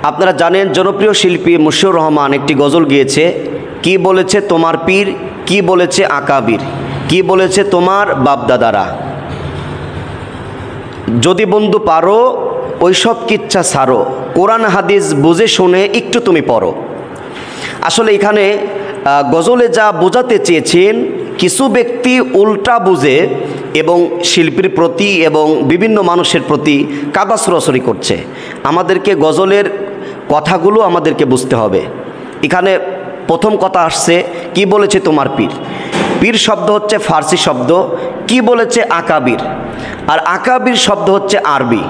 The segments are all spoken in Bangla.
আপনারা জানেন জনপ্রিয় শিল্পী মশিউর রহমান একটি গজল গিয়েছে, কি বলেছে তোমার পীর, কি বলেছে আকাবির, কি বলেছে তোমার বাপদাদারা। যদি বন্ধু পারো ওইসব কিচ্ছা ছাড়ো, কোরআন হাদিস বুঝে শুনে একটু তুমি পড়ো। আসলে এখানে গজলে যা বোঝাতে চেয়েছেন, কিছু ব্যক্তি উল্টা বুঝে এবং শিল্পীর প্রতি এবং বিভিন্ন মানুষের প্রতি কাদা ছড়াছড়ি করছে। আমাদেরকে গজলের কথাগুলো আমাদেরকে বুঝতে হবে। এখানে প্রথম কথা আসছে কি বলেছে তোমার পীর। পীর শব্দ হচ্ছে ফার্সি শব্দ, কি বলেছে আকাবির, আর আকাবির শব্দ হচ্ছে আরবি।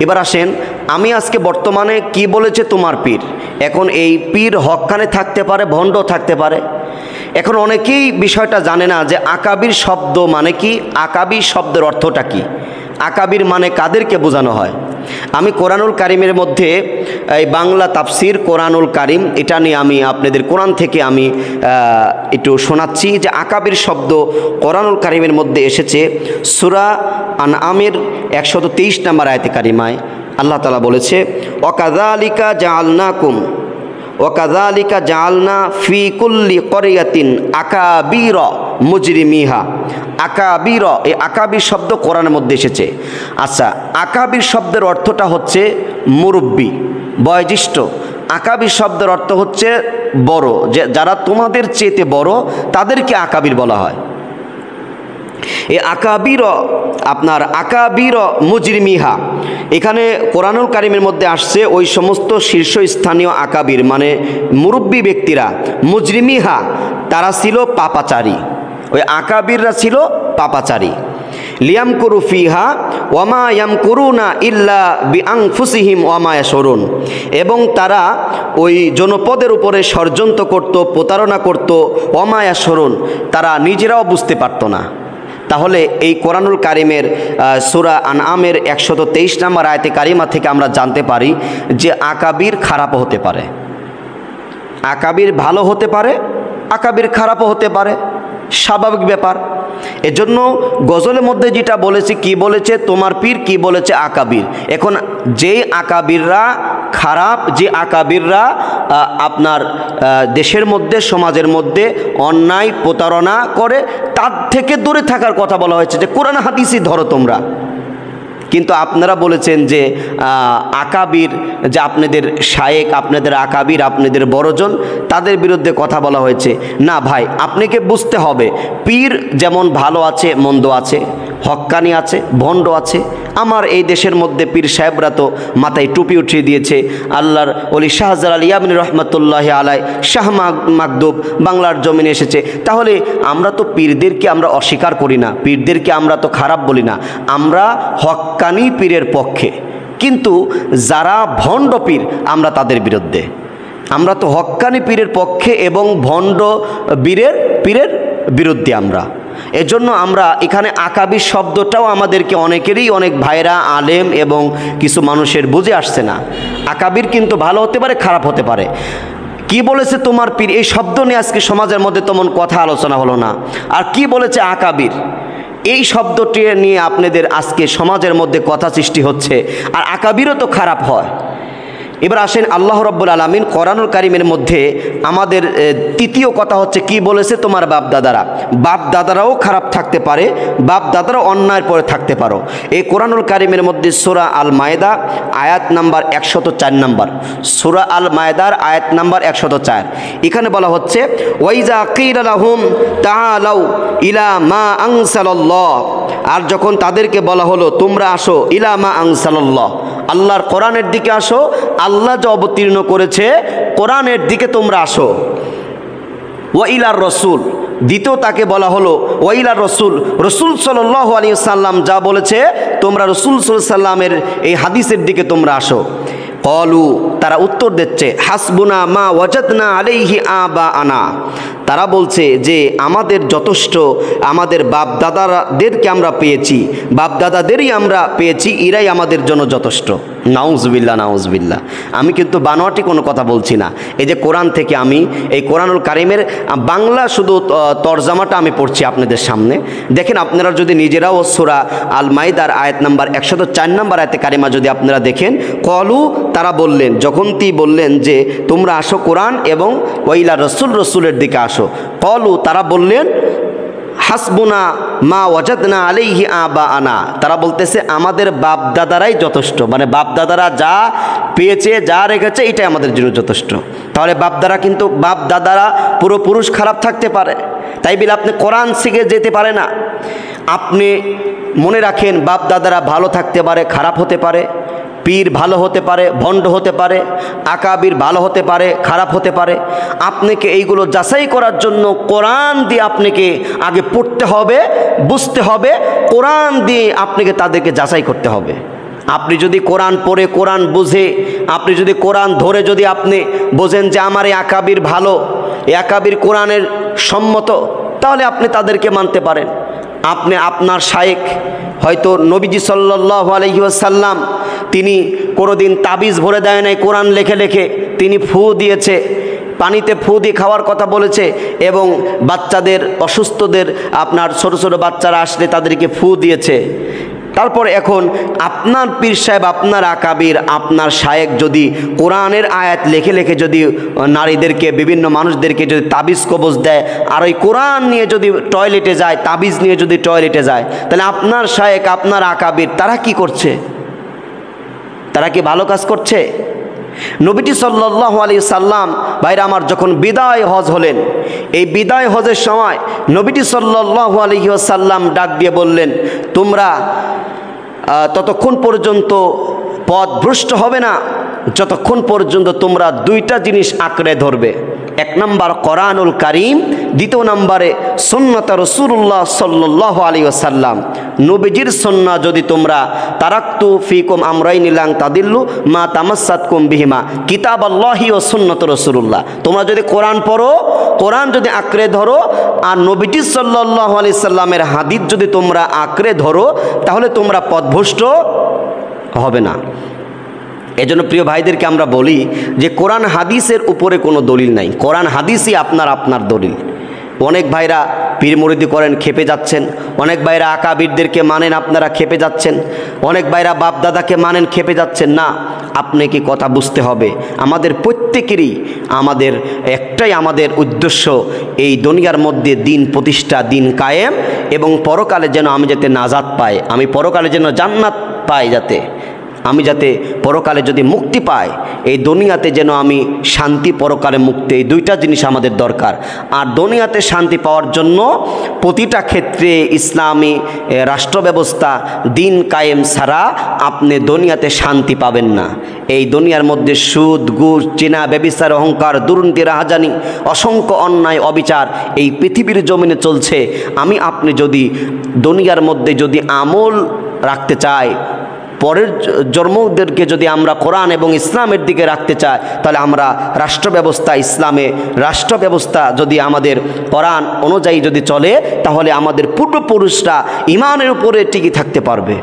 এবার আসেন, আমি আজকে বর্তমানে কি বলেছে তোমার পীর, এখন এই পীর হক্কানে থাকতে পারে, ভণ্ড থাকতে পারে। এখন অনেকেই বিষয়টা জানে না যে আকাবির শব্দ মানে কি, আকাবির শব্দের অর্থটা কি, আকাবির মানে কাদেরকে বোঝানো হয়। আমি কোরআনুল কারিমের মধ্যে এই বাংলা তাফসির কোরআনুল কারিম, এটা নিয়ে আমি আপনাদের কোরআন থেকে আমি একটু শোনাচ্ছি যে আকাবির শব্দ কোরআনুল কারিমের মধ্যে এসেছে। সূরা আনআমের 123 নম্বর আয়াতে কারিমায় আল্লাহ তাআলা বলেছে, ওয়াকাযালিকা জাআলনাকুম ওয়াকাযালিকা জাআলনা ফি কুল্লি ক্বরিয়াতিন আকাবিরা মুজরিমিহা। আকাবির, এই আকাবির শব্দ কোরআনের মধ্যে এসেছে। আচ্ছা, আকাবির শব্দের অর্থটা হচ্ছে মুরব্বী, বয়োজ্যেষ্ঠ। আকাবির শব্দের অর্থ হচ্ছে বড়, যে যারা তোমাদের চেয়ে বড় তাদেরকে আকাবির বলা হয়। এই আকাবির, আপনার আকাবির মুজরিমিহা, এখানে কোরআনুল কারিমের মধ্যে আসছে ওই সমস্ত শীর্ষস্থানীয় আকাবির মানে মুরব্বী ব্যক্তিরা, মুজরিমিহা তারা ছিল পাপাচারী, ওই আকাবিররা ছিল পাপাচারী। লিয়াম করু ফিহা ওয়ামা ইয়াম করুনা ইল্লা বিআনফুসিহিম ওয়ামা ইয়াশউরুন, এবং তারা ওই জনপদের উপরে ষড়যন্ত্র করত, প্রতারণা করত, ওয়ামা ইয়াশউরুন, তারা নিজেরাও বুঝতে পারত না। তাহলে এই কোরআনুল কারিমের সূরা আনআমের 123 নম্বর আয়াতে কারিমা থেকে আমরা জানতে পারি যে আকাবির খারাপও হতে পারে, আকাবির ভালো হতে পারে, আকাবির খারাপও হতে পারে, স্বাভাবিক ব্যাপার। এজন্য গজলের মধ্যে যেটা বলেছে কি বলেছে তোমার পীর, কি বলেছে আকাবির। এখন যেই আকাবিররা খারাপ, যে আকাবিররা আপনার দেশের মধ্যে সমাজের মধ্যে অন্যায় প্রতারণা করে, তার থেকে দূরে থাকার কথা বলা হয়েছে যে কোরআন হাদিসই ধরো তোমরা। কিন্তু আপনারা বলেছেন যে আকাবির, যে আপনাদের শায়েক, আপনাদের আকাবির, আপনাদের বড়জন, তাদের বিরুদ্ধে কথা বলা হয়েছে। না ভাই, আপনাকে বুঝতে হবে পীর যেমন ভালো আছে, মন্দ আছে, হক্কানি আছে, ভণ্ড আছে। আমার এই দেশের মধ্যে পীর সাহেবরা তো মাথায় টুপি উঠিয়ে দিয়েছে। আল্লাহর ওলি শাহজালাল ইয়ামানী রহমতুল্লাহি আলাই, শাহ মাকদুব বাংলার জমিনে এসেছে। তাহলে আমরা তো পীরদেরকে আমরা অস্বীকার করি না, পীরদেরকে আমরা তো খারাপ বলি না, আমরা হক্কানি পীরের পক্ষে। কিন্তু যারা ভণ্ড পীর আমরা তাদের বিরুদ্ধে। আমরা তো হক্কানি পীরের পক্ষে এবং ভণ্ড পীরের বিরুদ্ধে আমরা। এজন্য আমরা এখানে আকাবির শব্দটাও আমাদেরকে অনেকেরই, অনেক ভাইরা আলেম এবং কিছু মানুষের বুঝে আসছে না। আকাবির কিন্তু ভালো হতে পারে, খারাপ হতে পারে। কি বলেছে তোমার পীর, এই শব্দ নিয়ে আজকে সমাজের মধ্যে তেমন কথা আলোচনা হলো না। আর কি বলেছে আকাবির, এই শব্দটি নিয়ে আপনাদের আজকে সমাজের মধ্যে কথা সৃষ্টি হচ্ছে। আর আকাবিরও তো খারাপ হয়। এবার আসেন, আল্লাহ রাব্বুল আলামিন কোরআনুল কারিমের মধ্যে আমাদের তৃতীয় কথা হচ্ছে কি বলেছে তোমার বাপ দাদারা। বাপ দাদারাও খারাপ থাকতে পারে, বাপ দাদারাও অন্যায়ের পরে থাকতে পারো। এই কোরআনুল কারিমের মধ্যে সূরা আল মায়েদা আয়াত নাম্বার 104 নম্বর, সূরা আল মায়েদার আয়াত নাম্বার 104, এখানে বলা হচ্ছে ওয়াইজা কিলা লাহুম তাআলাউ ইলা মা আনসালাল্লাহ, আর যখন তাদেরকে বলা হলো তোমরা আসো ইলা মা আনসালাল্লাহ, আল্লাহর কোরআনের দিকে আসো, আল্লাহ যা অবতীর্ণ করেছে কোরআনের দিকে তোমরা আসো। ওয়াইলার রসুল, দ্বিতীয় তাকে বলা হলো ওয়াইলার রসুল, রসুল সাল্লাল্লাহু আলাইহি ওয়াসাল্লাম যা বলেছে তোমরা রসুল সাল্লাল্লাহু আলাইহি ওয়াসাল্লামের এই হাদিসের দিকে তোমরা আসো। কলু, তারা উত্তর দিচ্ছে হাসবুনা মা ওয়াজাদনা আলাইহি আবাআনা, তারা বলছে যে আমাদের যথেষ্ট, আমাদের বাপ দাদাদেরকে আমরা পেয়েছি, বাপ দাদাদেরই আমরা পেয়েছি, এরাই আমাদের জন্য যথেষ্ট। নাউজুবিল্লাহ নাউজুবিল্লাহ। আমি কিন্তু বানোয়াটি কোনো কথা বলছি না। এই যে কোরআন থেকে আমি এই কোরআনুল কারিমের বাংলা শুধু তরজামাটা আমি পড়ছি আপনাদের সামনে। দেখেন আপনারা যদি নিজেরাও সূরা আল মাইদার আয়াত নাম্বার 104 নম্বর আয়াতে কারিমা যদি আপনারা দেখেন, কলু তারা বললেন, যখন তিনি বললেন যে তোমরা আসো কোরআন এবং ওয়াইলা রসুলের দিকে আসো, কলু তারা বললেন হাসবুনা মা ওয়াজাদনা আলাইহি আবাআনা, তারা বলতেছে আমাদের বাপ দাদারাই যথেষ্ট, মানে বাপ দাদারা যা পেয়েছে যা রেখেছে এটাই আমাদের জন্য যথেষ্ট। তাহলে বাপ দাদারা পুরো পুরুষ খারাপ থাকতে পারে, তাই বলে আপনি কোরআন শিখে যেতে পারে না। আপনি মনে রাখেন বাপ দাদারা ভালো থাকতে পারে, খারাপ হতে পারে, পীর ভালো হতে পারে, ভণ্ড হতে পারে, আকাবির ভালো হতে পারে, খারাপ হতে পারে। আপনাকে এইগুলো যাচাই করার জন্য কোরআন দিয়ে আপনাকে আগে পড়তে হবে, বুঝতে হবে, কোরআন দিয়ে আপনাকে তাদেরকে যাচাই করতে হবে। আপনি যদি কোরআন পড়ে কোরআন বুঝে, আপনি যদি কোরআন ধরে যদি আপনি বোঝেন যে আমার এই আকাবির ভালো, এই আকাবির কোরআনের সম্মত, তাহলে আপনি তাদেরকে মানতে পারেন। আপনি আপনার শায়েখ হয়তো নবীজি সাল্লাল্লাহু আলাইহি ওয়াসাল্লাম তিনি কোনোদিন তাবিজ ভরে দেয় নাই, কোরআন লেখে লেখে তিনি ফু দিয়েছে, পানিতে ফু দিয়ে খাওয়ার কথা বলেছে, এবং বাচ্চাদের অসুস্থদের আপনার ছোট ছোট বাচ্চারা আসলে তাদেরকে ফু দিয়েছে। তারপর এখন আপনার পীর সাহেব, আপনার আকাবির, আপনার শায়েক যদি কোরআনের আয়াত লেখে লেখে যদি নারীদেরকে, বিভিন্ন মানুষদেরকে যদি তাবিজ কবজ দেয়, আর ওই কোরআন নিয়ে যদি টয়লেটে যায়, তাবিজ নিয়ে যদি টয়লেটে যায়, তাহলে আপনার শায়েক, আপনার আকাবির তারা কি করছে? তারা কি ভালো কাজ করছে? নবীজি সাল্লাল্লাহু আলাইহি সাল্লাম ভাইরা আমার যখন বিদায় হজ হলেন, এই বিদায় হজের সময় নবীজি সাল্লাল্লাহু আলাইহি ওয়াসাল্লাম ডাক দিয়ে বললেন, তোমরা ততক্ষণ পর্যন্ত পথভ্রষ্ট হবে না যতক্ষণ পর্যন্ত তোমরা দুইটা জিনিস আঁকড়ে ধরবে। এক নম্বর কোরআনুল কারীম, দ্বিতীয় নম্বরে সুন্নাত রাসূলুল্লাহ সাল্লাল্লাহু আলাইহি ওয়াসাল্লাম, নবীজির সুন্নাহ যদি তোমরা তারাকতু ফিকুম আমরাইনি লান তাদিল্লু মা তামাসসাতকুম বিহিমা কিতাবাল্লাহি ওয়া সুন্নাত রাসূলুল্লাহ, তোমরা যদি কোরআন পড়ো, কোরআন যদি আঁকড়ে ধরো, আর নবীজি সাল্লাল্লাহু আলাইহি সাল্লামের হাদিস যদি তোমরা আঁকড়ে ধরো, তাহলে তোমরা পথভ্রষ্ট হবে না। এজন্য প্রিয় ভাইদেরকে আমরা বলি যে কোরআন হাদিসের উপরে কোনো দলিল নাই, কোরআন হাদিসই আপনার দলিল। অনেক ভাইরা পীর মুরিদি করেন, খেপে যাচ্ছেন। অনেক ভাইরা আকাবিরদেরকে মানেন, আপনারা খেপে যাচ্ছেন। অনেক ভাইরা বাপ দাদাকে মানেন, খেপে যাচ্ছেন। না, আপনাকে কথা বুঝতে হবে। আমাদের প্রত্যেকেরই একটাই উদ্দেশ্য, এই দুনিয়ার মধ্যে দিন প্রতিষ্ঠা, দিন কায়েম, এবং পরকালে যেন আমি যাতে নাজাত পাই, আমি পরকালে যেন জান্নাত পাই, আমি যাতে পরকালে যদি মুক্তি পাই, এই দুনিয়াতে যেন আমি শান্তি, পরকালে মুক্তি, এই দুইটা জিনিস আমাদের দরকার। আর দুনিয়াতে শান্তি পাওয়ার জন্য প্রতিটা ক্ষেত্রে ইসলামী রাষ্ট্র ব্যবস্থা, দিন কায়েম ছাড়া আপনি দুনিয়াতে শান্তি পাবেন না। এই দুনিয়ার মধ্যে সুদ, ঘুষ, জিনা, ব্যভিচার, অহংকার, দুর্নীতি, রাহাজানি, অসংখ্য অন্যায়, অবিচার এই পৃথিবীর জমিনে চলছে। আপনি যদি দুনিয়ার মধ্যে যদি আমল রাখতে চাই, পরের জন্মদেরকে যদি আমরা কোরআন এবং ইসলামের দিকে রাখতে চাই, তাহলে আমরা রাষ্ট্র ব্যবস্থা যদি আমাদের কোরআন অনুযায়ী যদি চলে, তাহলে আমাদের পূর্বপুরুষরা ঈমানের উপরে টিকে থাকতে পারবে।